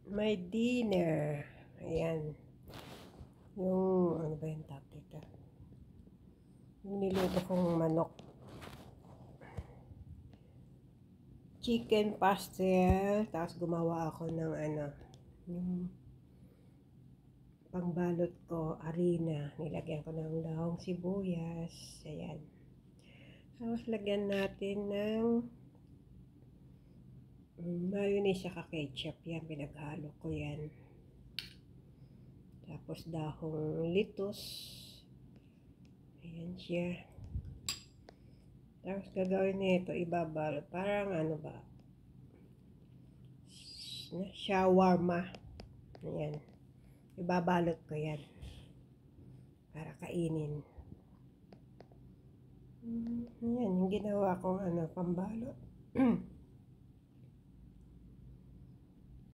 my dinner. Ayan. Yung, ano ba yung tawag dito? Yung niluto kong manok. Chicken pastel. Tapos gumawa ako ng yung pangbalot ko, harina. Nilagyan ko ng dahong sibuyas. Ayan. Tapos lagyan natin ng mayonnaise at ketchup. Yan, pinaghalo ko yan. Tapos dahong litos. Ayan siya. Tapos gagawin nito, ibabalot. Parang ano ba? Shawarma. Ayan. Ibabalot ko yan. Para kainin. Ayan, yung ginawa kong pambalot.